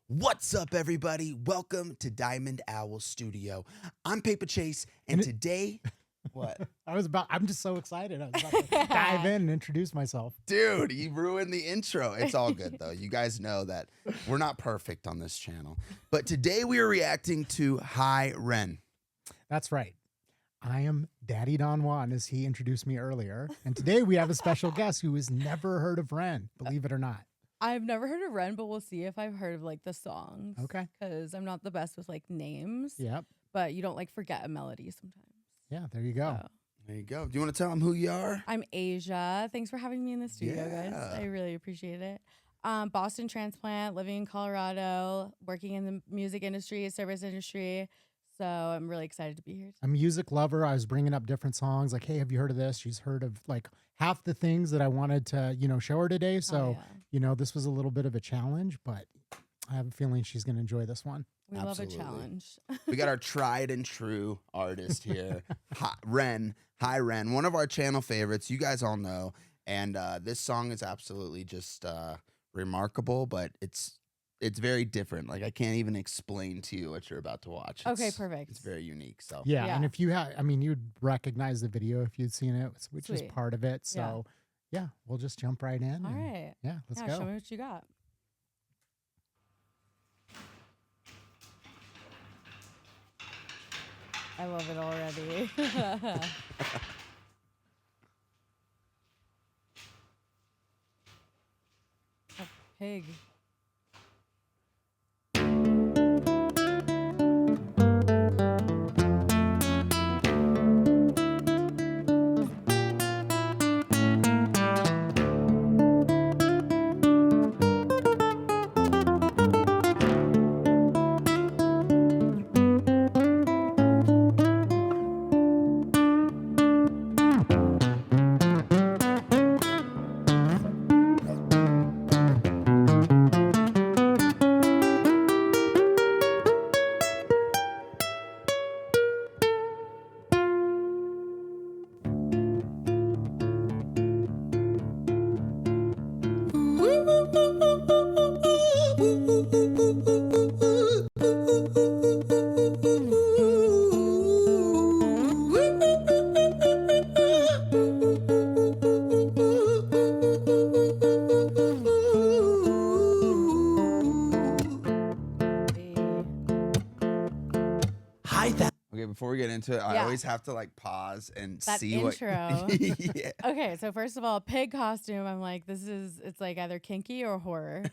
What's up, everybody? Welcome to Diamond Owl Studio. I'm Paper Chase, and today, what? I'm just so excited. I was about to dive in and introduce myself. Dude, you ruined the intro. It's all good, though. You guys know that we're not perfect on this channel. But today we are reacting to Hi Ren. That's right. I am Daddy Don Juan, as he introduced me earlier. And today we have a special guest who has never heard of Ren, believe it or not. I've never heard of Ren, but we'll see if I've heard of like the songs. Okay. Because I'm not the best with like names. Yep. But you don't like forget a melody sometimes. Yeah, there you go. So, There you go. Do you want to tell them who you are? I'm Asia. Thanks for having me in the studio, guys. I really appreciate it. Boston transplant, living in Colorado, working in the music industry, service industry. So I'm really excited to be here. A music lover. I was bringing up different songs like, hey, have you heard of this? She's heard of like half the things that I wanted to, show her today. So, this was a little bit of a challenge, but I have a feeling she's going to enjoy this one. We Absolutely. love a challenge. We got our tried and true artist here, Ren. Hi, Ren. One of our channel favorites. You guys all know. And this song is absolutely just remarkable, but it's very different. Like, I can't even explain to you what you're about to watch. Okay, perfect. It's very unique. So Yeah, and if you had, you'd recognize the video if you'd seen it, which is Sweet. part of it. So, yeah, we'll just jump right in. All right. Yeah, let's Show go. me what you got. I love it already. A pig. Okay, before we get into it, I always have to like pause and That see intro. what. Yeah. Okay, so first of all, pig costume. I'm like, it's like either kinky or horror.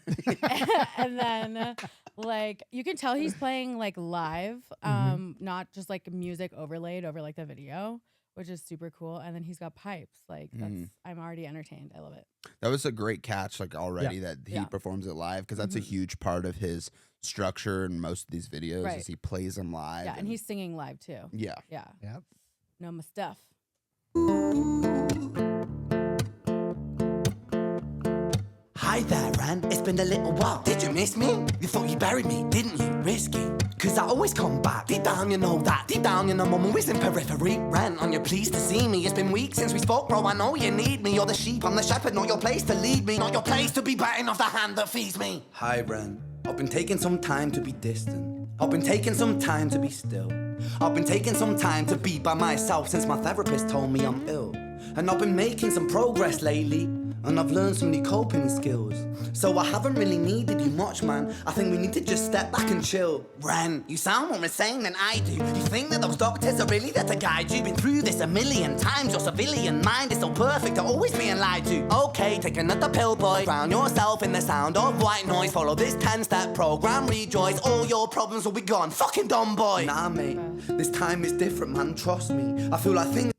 And then, like, you can tell he's playing like live, not just like music overlaid over like the video, which is super cool. And then he's got pipes. Like, I'm already entertained. I love it. That was a great catch, like already that he performs it live, because that's a huge part of his structure in most of these videos is he plays them live. Yeah, and he's singing live too. Yeah. Yeah. Yep. Know my stuff. Hi there, Ren. It's been a little while. Did you miss me? You thought you buried me, didn't you? Risky. Cause I always come back. Deep down, you know that. Deep down, you know I'm always in periphery. Ren, on your pleased to see me. It's been weeks since we spoke, bro. I know you need me. You're the sheep, I'm the shepherd. Not your place to lead me. Not your place to be biting off the hand that feeds me. Hi, Ren. I've been taking some time to be distant. I've been taking some time to be still. I've been taking some time to be by myself since my therapist told me I'm ill. And I've been making some progress lately. And I've learned some new coping skills. So I haven't really needed you much, man. I think we need to just step back and chill. Ren, you sound more insane than I do. You think that those doctors are really there to guide you? Been through this a million times. Your civilian mind is so perfect at always being lied to. Okay, take another pill, boy. Drown yourself in the sound of white noise. Follow this 10-step program, rejoice. All your problems will be gone. Fucking dumb boy. Nah, mate. This time is different, man. Trust me. I feel like things.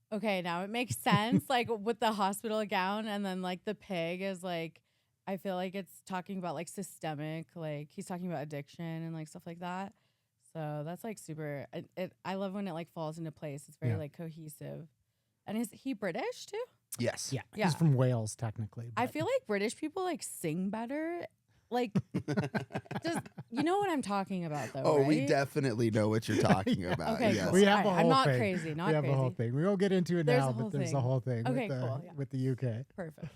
Okay, now it makes sense. Like with the hospital gown, and then like the pig is like, I feel like it's talking about like systemic, like he's talking about addiction and like stuff like that. So that's like super. I love when it like falls into place. It's very like cohesive. And is he British too? Yes. Yeah. Yeah. He's from Wales, technically. I feel like British people like sing better. Like, just you know what I'm talking about, though. Oh, right? we definitely know what you're talking about. Okay, Yes. cool. We have All a right, whole I'm not thing. crazy. Not we have crazy. a whole thing. We won't get into it There's now, a whole but there's a thing. whole thing Okay, with the, cool, yeah. with the UK. Perfect.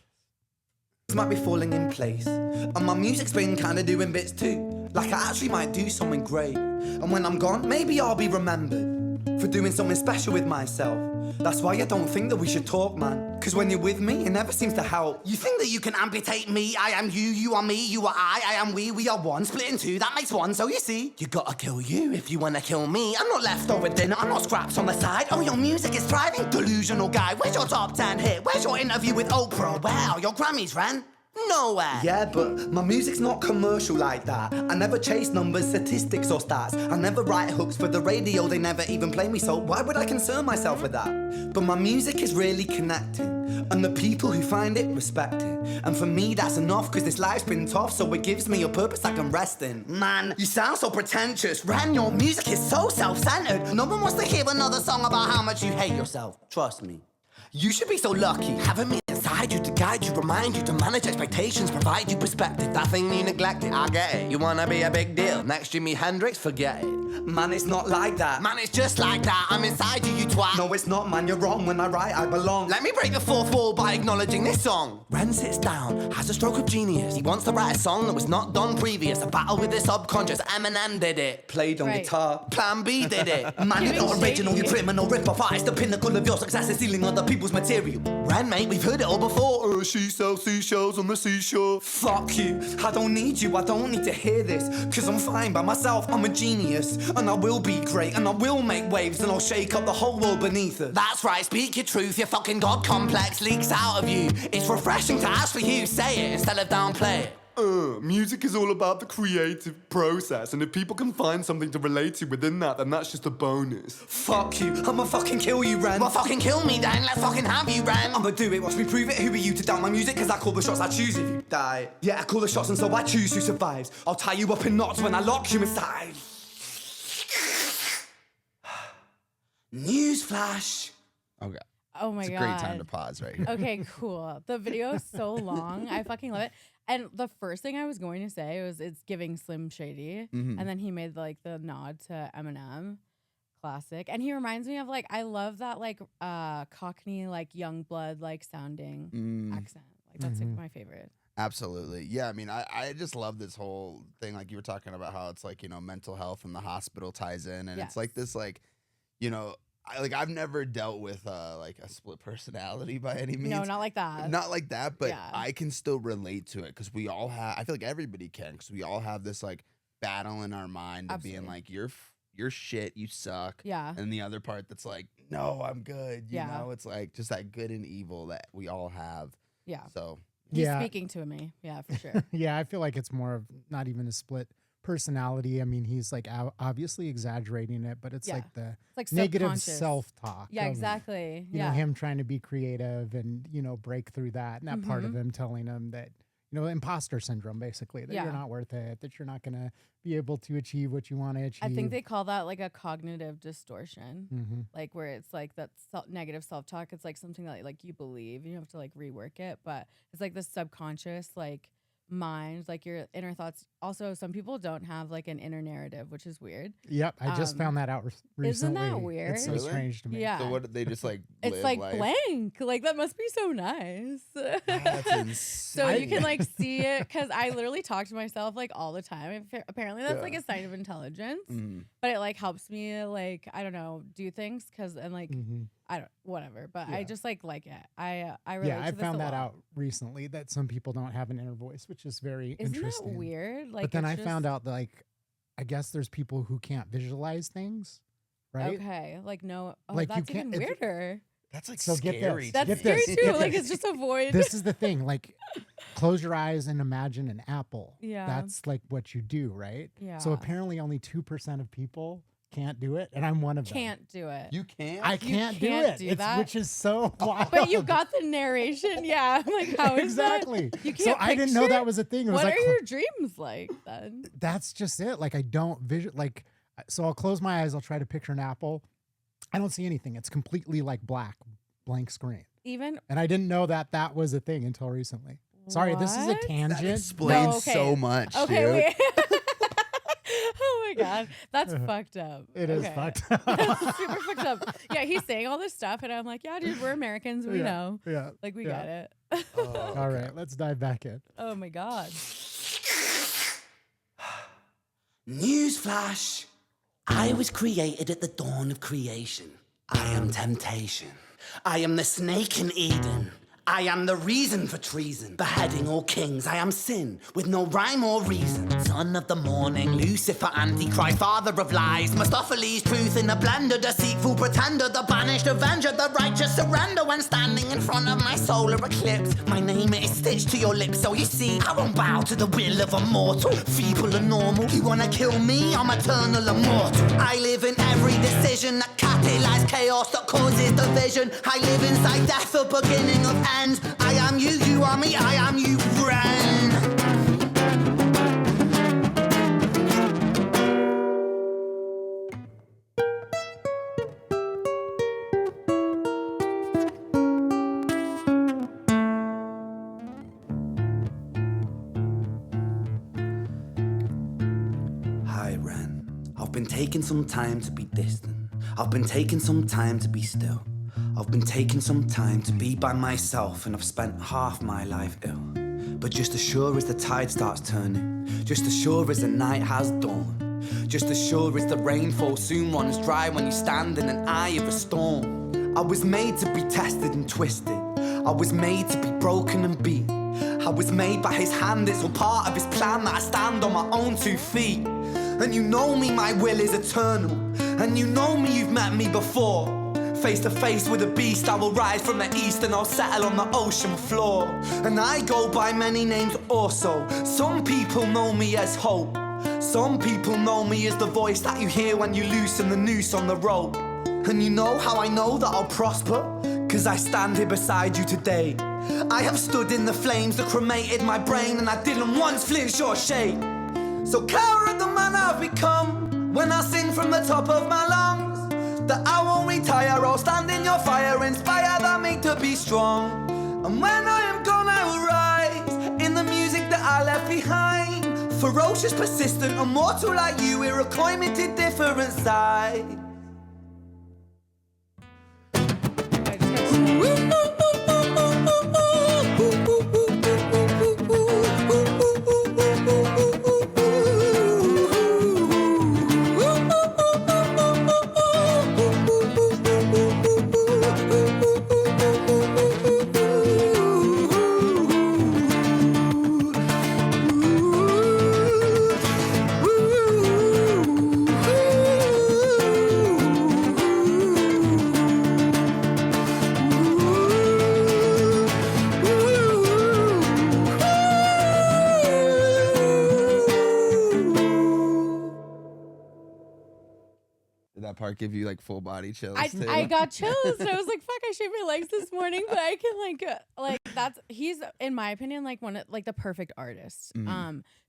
might be falling in place, and my music's been kinda doing bits too. Like I actually might do something great, and when I'm gone, maybe I'll be remembered for doing something special with myself. That's why I don't think that we should talk, man. Cause when you're with me, it never seems to help. You think that you can amputate me? I am you, you are me, you are I am we are one. Split in two, that makes one, so you see. You gotta kill you if you wanna kill me. I'm not leftover dinner, I'm not scraps on the side. Oh, your music is thriving, delusional guy. Where's your top 10 hit? Where's your interview with Oprah? Wow, your Grammys ran nowhere. Yeah, but my music's not commercial like that. I never chase numbers, statistics or stats. I never write hooks for the radio, they never even play me, so why would I concern myself with that? But my music is really connecting, and the people who find it respect it. And for me that's enough, cause this life's been tough, so it gives me a purpose I can rest in. Man, you sound so pretentious. Ren, your music is so self-centered. No one wants to hear another song about how much you hate yourself. Trust me. You should be so lucky, having me inside you to guide you, remind you to manage expectations, provide you perspective. That thing you neglected, I get it. You wanna be a big deal, next Jimi Hendrix, forget it. Man, it's not like that. Man, it's just like that. I'm inside you, you twat. No, it's not, man, you're wrong. When I write, I belong. Let me break the fourth wall by acknowledging this song. Ren sits down, has a stroke of genius. He wants to write a song that was not done previous. A battle with the subconscious. Eminem did it. Played on guitar. Plan B did it. Man, you're not original, you criminal rip-off artist. The pinnacle of your success is stealing other people's material. Ren, mate, we've heard it all before. She sells seashells on the seashore. Fuck you, I don't need you, I don't need to hear this. Cause I'm fine by myself, I'm a genius. And I will be great, and I will make waves, and I'll shake up the whole world beneath us. That's right, speak your truth, your fucking God complex leaks out of you. It's refreshing to ask for you, say it instead of downplay it. Music is all about the creative process, and if people can find something to relate to within that, then that's just a bonus. Fuck you, I'ma fucking kill you, Ren. Well, fucking kill me then, let's fucking have you, Ren. I'ma do it, watch me prove it. Who are you to doubt my music? Cause I call the shots, I choose if you die. Yeah, I call the shots, and so I choose who survives. I'll tie you up in knots when I lock you inside. Newsflash. Okay. Oh my It's a God. great time to pause right here. Okay, cool. The video is so long. I fucking love it. And the first thing I was going to say was it's giving Slim Shady. Mhm. And then he made like the nod to Eminem. Classic. And he reminds me of like, I love that like Cockney, like young blood, like sounding accent. Like that's like my favorite. Absolutely. Yeah, I mean, I just love this whole thing. Like you were talking about how it's like, you know, mental health and the hospital ties in. And it's like this, like, you know, I've never dealt with like a split personality by any means. No, not like that. Not like that, but Yeah. I can still relate to it because we all have. I feel like everybody can because we all have this like battle in our mind of being Absolutely. like you're shit, you suck. Yeah. And the other part that's like, no, I'm good. You Yeah. know, it's like just that good and evil that we all have. Yeah. So He's Yeah. speaking to me. Yeah, for sure. Yeah, I feel like it's more of not even a split personality. I mean, he's like obviously exaggerating it, but it's Yeah. like the It's like negative subconscious. self-talk. Yeah, of, exactly. You know, Yeah. him trying to be creative and, you know, break through that. And that part of Mhm. him telling him that, you know, imposter syndrome, basically, that Yeah. you're not worth it, that you're not going to be able to achieve what you want to achieve. I think they call that like a cognitive distortion. Mm-hmm. Like where it's like that negative self-talk. It's like something that like you believe. You have to like rework it, but it's like the subconscious like mind, like your inner thoughts. Also, some people don't have like an inner narrative, which is weird. Yep, I just found that out recently. Isn't that weird? It's so Really? strange to me. Yeah. so what did they just like It's live like life? blank. Like that must be so nice. That's insane. So you can like see it because I literally talk to myself like all the time. Apparently that's Yeah. like a sign of intelligence, Mhm. but it like helps me like I don't know do things because and like Mhm. I don't whatever. But I Yeah. just like it. I relate Yeah, to I this found a that lot. out recently that some people don't have an inner voice, which is very Isn't interesting. that weird? Like, But then I it's found just- out that, like, I guess there's people who can't visualize things, right? Okay, like no, oh, Like, you that's can't- even it's- weirder. That's like So get scary. this. That's Get scary this, too. get Like this. it's just a void. This is the thing. Like, close your eyes and imagine an apple. Yeah. That's like what you do, right? Yeah. So apparently only 2% of people can't do it, and I'm one of them. Can't do it. You can't. I can't do can't it. do It's- that? which is so wild. But you got the narration. Yeah. I'm like, how is exactly. that? You So can't I didn't know that picture? was a thing. It was What like are your dreams like then? that's just it. Like I don't like so I'll close my eyes, I'll try to picture an apple. I don't see anything. It's completely like blank screen. Even And I didn't know that that was a thing until recently. Sorry, this is a What? That tangent. explains No, okay. so much. Okay, dude. wait. Oh my god, that's fucked up. It is Okay. fucked up. That's super fucked up. Yeah, he's saying all this stuff, and I'm like, yeah, dude, we're Americans. We Yeah, know. Yeah. Like, we yeah. get it. All right, let's dive back in. Oh my God. Newsflash. I was created at the dawn of creation. I am temptation. I am the snake in Eden. I am the reason for treason, beheading all kings. I am sin, with no rhyme or reason. Son of the morning, Lucifer, Antichrist, father of lies. Mephistopheles, truth in a blender, deceitful pretender, the banished avenger, the righteous surrender. When standing in front of my solar eclipse, my name is stitched to your lips. So you see, I won't bow to the will of a mortal, feeble and normal. You wanna kill me? I'm eternal immortal. I live in every decision that catalyzes chaos, that causes division. I live inside death, the beginning of end. I am you, you are me, I am you, Ren. Hi, Ren. I've been taking some time to be distant. I've been taking some time to be still. I've been taking some time to be by myself, and I've spent half my life ill. But just as sure as the tide starts turning, just as sure as the night has dawned, just as sure as the rainfall soon runs dry when you stand in an eye of a storm. I was made to be tested and twisted. I was made to be broken and beat. I was made by his hand, it's all part of his plan that I stand on my own 2 feet. And you know me, my will is eternal. And you know me, you've met me before. Face to face with a beast, I will rise from the east and I'll settle on the ocean floor. And I go by many names also. Some people know me as hope. Some people know me as the voice that you hear when you loosen the noose on the rope. And you know how I know that I'll prosper? 'Cause I stand here beside you today. I have stood in the flames that cremated my brain, and I didn't once flinch or shake. So coward the man I've become, when I sing from the top of my lungs, that I won't retire, I'll stand in your fire, inspired by me to be strong. And when I am gone, I will rise in the music that I left behind. Ferocious, persistent, immortal like you, we're a climate different side. Did that part give you like full body chills too? I got chills. And I was like, fuck, I shaved my legs this morning, but I can like that's he's in my opinion like one of like the perfect artist.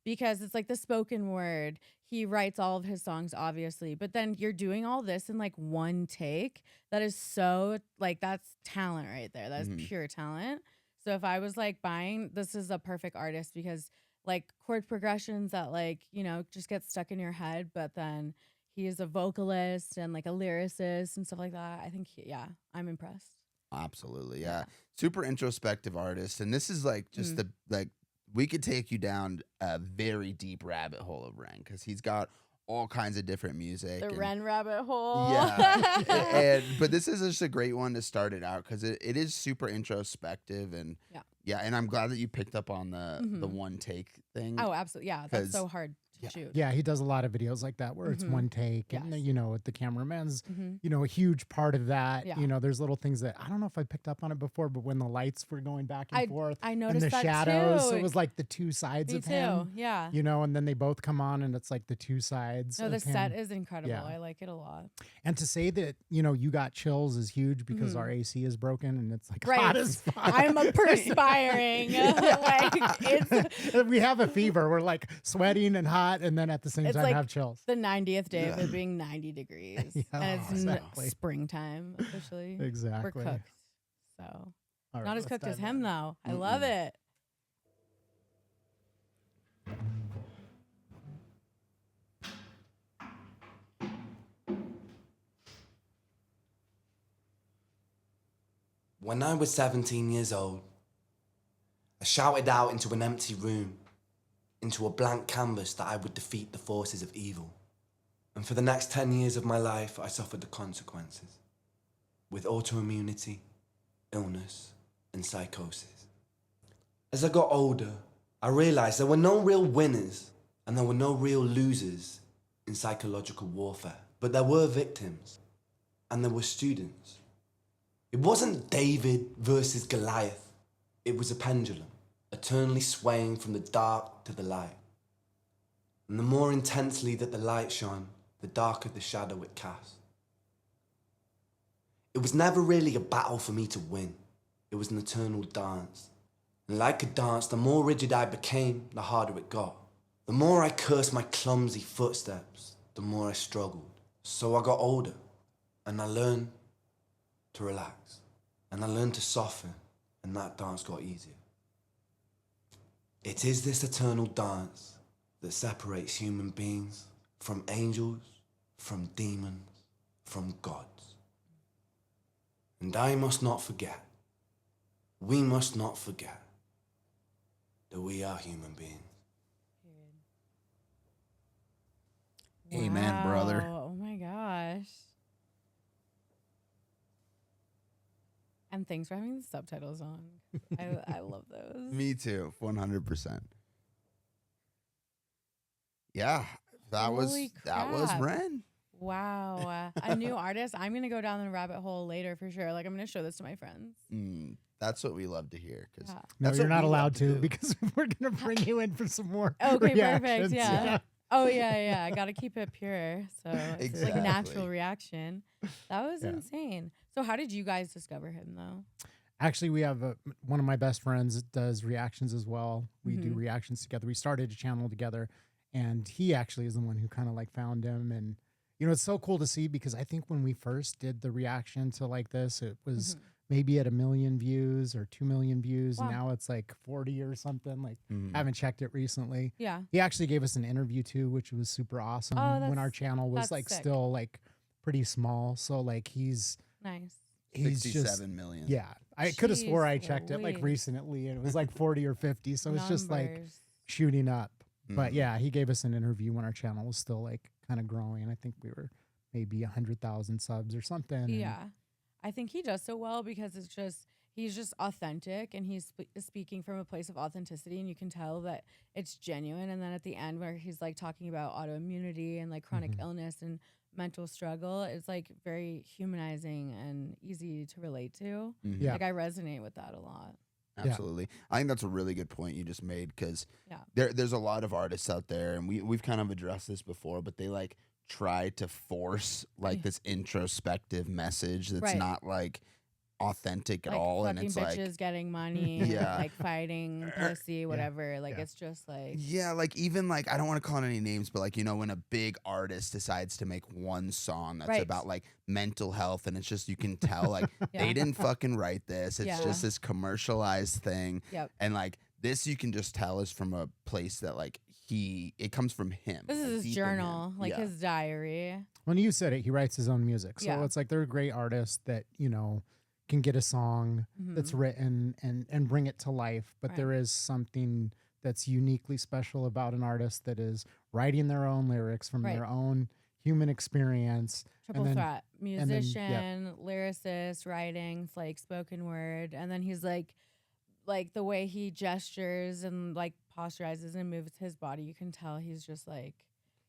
Because it's like the spoken word. He writes all of his songs, obviously, but then you're doing all this in like one take. That is so like that's talent right there. That is pure talent. So if I was like buying, this is a perfect artist because like chord progressions that like, you know, just get stuck in your head, but then he is a vocalist and like a lyricist and stuff like that. I think, I'm impressed. Absolutely. Yeah. Super introspective artist. And this is like just the, like, we could take you down a very deep rabbit hole of Ren because he's got all kinds of different music. The Ren rabbit hole. Yeah. But this is just a great one to start it out because it is super introspective and and I'm glad that you picked up on the one take thing. Oh, absolutely. Yeah. That's so hard to shoot. Yeah, he does a lot of videos like that where it's one take and, you know, the cameraman's, you know, a huge part of that. Yeah. You know, there's little things that I don't know if I picked up on it before, but when the lights were going back and forth I noticed and the that shadows, too. it was like the two sides Me of too. him. Yeah. You know, and then they both come on and it's like the two sides. No, of the him. set is incredible. Yeah. I like it a lot. And to say that, you know, you got chills is huge because our AC is broken and it's like hot as fuck. I'm a perspiring. Like it's we have a fever. We're like sweating and hot and then at the same time like have chills. the 90th day of it being 90 degrees. And it's exactly. springtime officially. Exactly. We're cooked. So All right, not as let's cooked as dive him in. though. I love it. When I was 17 years old, I shouted out into an empty room, into a blank canvas that I would defeat the forces of evil. And for the next 10 years of my life, I suffered the consequences, with autoimmunity, illness, and psychosis. As I got older, I realized there were no real winners and there were no real losers in psychological warfare, but there were victims and there were students. It wasn't David versus Goliath. It was a pendulum, eternally swaying from the dark to the light. And the more intensely that the light shone, the darker the shadow it cast. It was never really a battle for me to win. It was an eternal dance. And like a dance, the more rigid I became, the harder it got. The more I cursed my clumsy footsteps, the more I struggled. So I got older, and I learned to relax, and I learned to soften, and that dance got easier. It is this eternal dance that separates human beings from angels, from demons, from gods. And I must not forget, we must not forget, that we are human beings. Amen, brother. Oh my gosh. And thanks for having the subtitles on. I love those. Me too, 100%. Yeah, that was Holy was crap. Ren. Wow. A new artist. I'm going to go down the rabbit hole later for sure. Like, I'm going to show this to my friends. That's what we love to hear. Because Yeah. No, you're not allowed to because we're going to bring you in for some more Okay, perfect. reactions. Yeah. Oh, yeah. I got to keep it pure. So it's like Exactly. natural reaction. That was insane. So how did you guys discover him, though? Actually, we have one of my best friends does reactions as well. We do reactions together. We started a channel together, and he actually is the one who kind of like found him. And, you know, it's so cool to see because I think when we first did the reaction to like this, it was maybe at 1 million views or 2 million views. Wow. And now it's like 40 or something. Like, I haven't checked it recently. Yeah. He actually gave us an interview too, which was super awesome when our channel was that's like sick. still like pretty small. So like he's Nice. 67 just, million. yeah. I could have swore I Jeez checked it like Louise. recently and it was like 40 or 50. So it's just like Numbers. shooting up. But yeah, he gave us an interview when our channel was still like kind of growing. I think we were maybe 100,000 subs or something. and- Yeah. I think he does so well because he's just authentic and he's speaking from a place of authenticity and you can tell that it's genuine. And then at the end where he's like talking about autoimmunity and like chronic illness and mental struggle, it's like very humanizing and easy to relate to. Yeah. Like I resonate with that a lot. Absolutely. I think that's a really good point you just made because Yeah. there's a lot of artists out there, and we've kind of addressed this before, but they like try to force like this introspective message that's Right. not like authentic at Like all, and fucking it's bitches like getting money, Yeah. like fighting pussy, whatever. Like it's just like yeah, like even like I don't want to call any names, but like, you know, when a big artist decides to make one song that's Right. about like mental health, and it's just you can tell like Yeah. they didn't fucking write this. It's Yeah. just this commercialized thing. Yep. And like this you can just tell is from a place that like it comes from him. This like, is his deep in him. journal, like Yeah. his diary. When you said it, he writes his own music. So Yeah. it's like they're great artists that, you know, can get a song that's written and bring it to life. But Right. there is something that's uniquely special about an artist that is writing their own lyrics from Right. their own human experience. Triple then- threat: then, musician, lyricist, writing, like spoken word, and then he's like the way he gestures and like posturizes and moves his body. You can tell he's just like,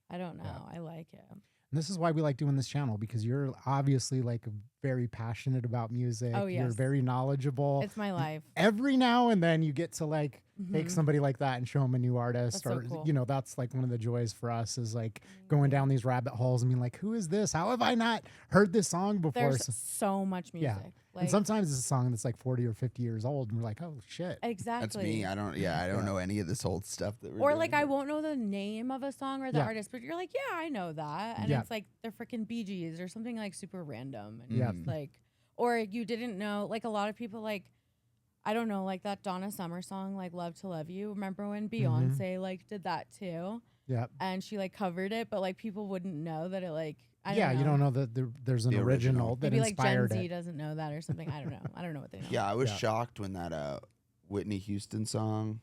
I don't know, I like it. And this is why we like doing this channel, because you're obviously like very passionate about music. Oh, You're yes. very knowledgeable. It's my life. Every now and then you get to like take Mhm. somebody like that and show them a new artist. That's so or, cool. you know, that's like one of the joys for us is like going down these rabbit holes and being like, who is this? How have I not heard this song before? There's so much music. Yeah. Like And sometimes it's a song that's like 40 or 50 years old and we're like, oh shit. exactly. That's me. I don't know any of this old stuff that we're Or doing, like I but- won't know the name of a song or the Yeah. artist, but you're like, yeah, I know that, and Yeah. it's like they're freaking Bee Gees or something like super random, and Yeah. it's like, or you didn't know, like a lot of people like, I don't know, like that Donna Summer song, like "Love to Love You." Remember when Beyonce like did that too, Yeah. and she like covered it, but like people wouldn't know that it like, I Yeah. don't know. You don't know that there's an The original original. that Maybe like Gen inspired Z it. doesn't know that or something. I don't know. I don't know what they know. Yeah, I was Yeah. shocked when that Whitney Houston song,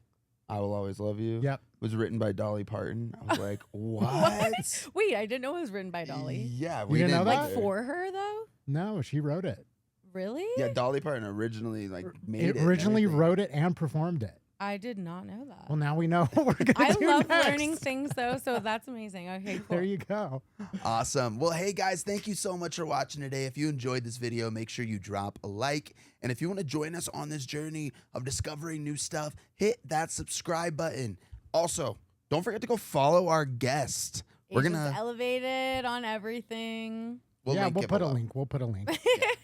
I Will Always Love You, Yep. was written by Dolly Parton. I was like, what? Wait, I didn't know it was written by Dolly. Yeah, You didn't know that? Like for her though? No, she wrote it. Really? Yeah, Dolly Parton originally made it. Originally and wrote it and performed it. I did not know that. Well, now we know what we're gonna I do love next. learning things though, so that's amazing. Okay, cool. There you go. Awesome. Well, hey guys, thank you so much for watching today. If you enjoyed this video, make sure you drop a like. And if you want to join us on this journey of discovering new stuff, hit that subscribe button. Also, don't forget to go follow our guest. We're Asians gonna elevated on everything. we'll We'll put a below. link. We'll put a link.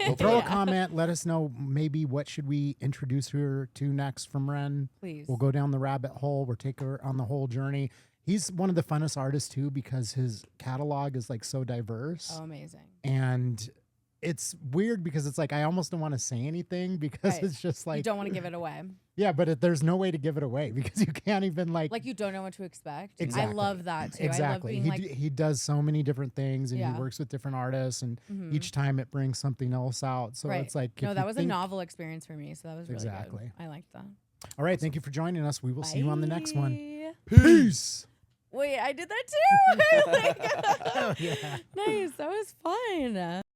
We'll Throw a Yeah. comment. Let us know maybe what should we introduce her to next from Ren. Please. We'll go down the rabbit hole. We'll take her on the whole journey. He's one of the funnest artists too because his catalog is like so diverse. Oh, amazing. And it's weird because it's like I almost don't want to say anything because Right. it's just You like don't want to give it away. yeah, but there's no way to give it away because you can't even like Like you don't know what to expect. Exactly. I love that too. exactly. I love being He does so many different things and Yeah. he works with different artists and Mhm. each time it brings something else out. So right. it's like no, if that you was think- a novel experience for me, so that was really Exactly. good. I liked that. All right, thank you for joining us. We will see you on the next one. Bye. Peace. Wait, I did that too. Oh, yeah. Nice. That was fun.